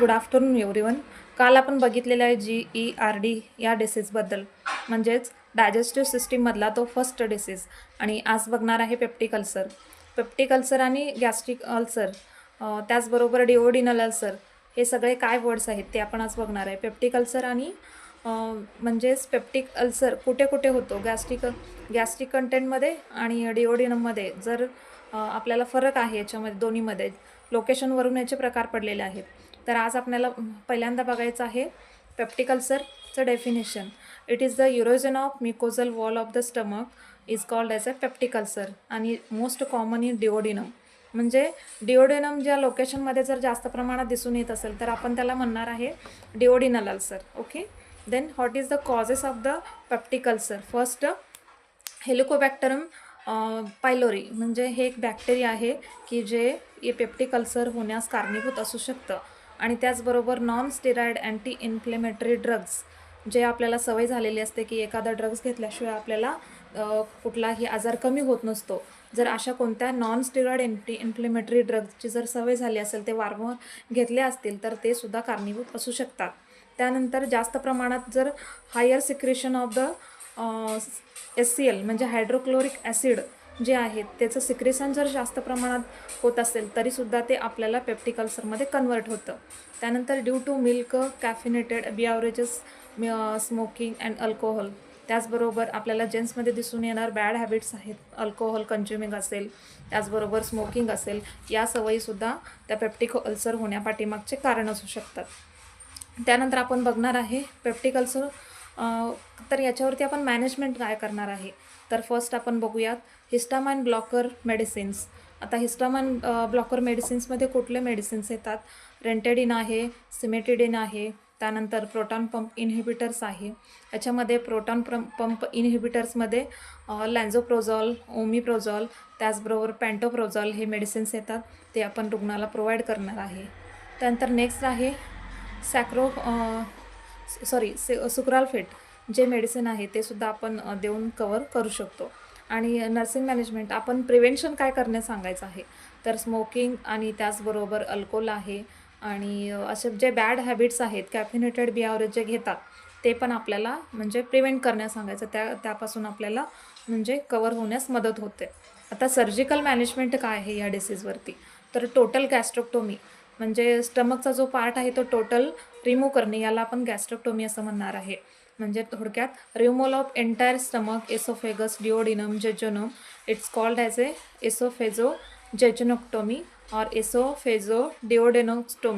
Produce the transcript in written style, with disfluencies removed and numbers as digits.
Good afternoon everyone. काल आपण बघितलेलं आहे GERD या डिसीजबद्दल, म्हणजेच डायजेस्टिव्ह सिस्टीममधला तो फर्स्ट डिसीज. आणि आज बघणार आहे पेप्टिक अल्सर. पेप्टिक अल्सर आणि गॅस्ट्रिक अल्सर, त्याचबरोबर डिओडिनल अल्सर, हे सगळे काय वर्ड्स आहेत ते आपण आज बघणार आहे. पेप्टिक अल्सर आणि म्हणजेच पेप्टिक अल्सर कुठे कुठे होतो, गॅस्ट्रिक कंटेंटमध्ये आणि डिओडिनममध्ये. जर आपल्याला फरक आहे याच्यामध्ये दोन्हीमध्ये, लोकेशनवरून याचे प्रकार पडलेले आहेत. तर आज आपल्याला पहिल्यांदा बघायचं आहे पेप्टिक अल्सरचं definition. It is the erosion of mucosal wall of the stomach is called as a peptic ulcer आणि मोस्ट कॉमन इन डिओडिनम. म्हणजे डिओडिनम ज्या लोकेशनमध्ये जर जास्त प्रमाणात दिसून येत असेल तर आपण त्याला म्हणणार आहे duodenal ulcer. Okay, then what is the causes of the peptic ulcer. First, helicobacter pylori, म्हणजे हे एक बॅक्टेरिया आहे की जे पेप्टिक अल्सर होण्यास कारणीभूत असू शकतं. आणि त्याचबरोबर non steroid anti inflammatory drugs, जे आपल्याला सवय झालेली असते की एखादा ड्रग्ज घेतल्याशिवाय आपल्याला कुठलाही आजार कमी होत नसतो. जर अशा कोणत्या नॉन स्टेरॉइड अँटी इन्फ्लेमेटरी ड्रग्जची जर सवय झाली असेल, ते वारंवार घेतले असतील तर ते सुद्धा कारणीभूत असू शकतात. त्यानंतर जास्त प्रमाणात जर higher secretion of the HCl म्हणजे हायड्रोक्लोरिक ॲसिड जे आहेत त्याचं सिक्रेशन जर जास्त प्रमाणात होत असेल तरीसुद्धा ते आपल्याला पेप्टिक अल्सरमध्ये कन्वर्ट होतं. त्यानंतर due to milk, caffeinated beverages, smoking and alcohol. त्याचबरोबर आपल्याला जेंट्समध्ये दिसून येणार बॅड हॅबिट्स आहेत, अल्कोहोल कन्झ्युमिंग असेल, त्याचबरोबर स्मोकिंग असेल, या सवयीसुद्धा त्या पेप्टिक अल्सर होण्यापाठीमागचे कारण असू शकतात. त्यानंतर आपण बघणार आहे पेप्टिक अल्सर. तर याच्यावरती आपण मॅनेजमेंट काय करणार आहे. तर फर्स्ट आपण बघूयात हिस्टामाइन ब्लॉकर मेडिसिन्स. आता हिस्टामाइन ब्लॉकर मेडिसिन्समध्ये कुठले मेडिसिन्स येतात. रेंटेडिन आहे, सिमेटिडिन आहे, त्यानंतर प्रोटॉन पंप इनहिबिटर्स आहे. याच्यामध्ये प्रोटॉन पंप इनहिबिटर्समध्ये लॅन्झोप्रोझॉल, ओमिप्रोझॉल, त्याचबरोबर पॅन्टोप्रोझॉल हे मेडिसिन्स येतात. ते आपण रुग्णाला प्रोव्हाइड करणार आहे. त्यानंतर नेक्स्ट आहे सुक्राल्फेट, जे मेडिसिन आहे ते सुद्धा आपण देऊन कवर करू शकतो. आणि नर्सिंग मॅनेजमेंट, आपण प्रिव्हेन्शन काय करण्यास सांगायचं आहे. तर स्मोकिंग आणि त्याचबरोबर अल्कोहोल आहे आणि असे जे बॅड हॅबिट्स आहेत, कॅफिनेटेड बियावरेज जे घेतात ते पण आपल्याला म्हणजे प्रिव्हेंट करण्यास सांगायचं. त्यापासून आपल्याला म्हणजे कवर होण्यास मदत होते. आता सर्जिकल मॅनेजमेंट काय आहे या डिसीजवरती. तर टोटल गॅस्ट्रोक्टोमी, म्हणजे स्टमकचा जो पार्ट आहे तो टोटल रिमूव्ह करणे, याला आपण गॅस्ट्रोक्टोमी असं म्हणणार आहे. म्हणजे थोडक्यात removal of entire stomach, oesophagus, duodenum, jejunum. It's called as a oesophagojejunostomy और एसोफेजो डिओडेनोस्टोमी.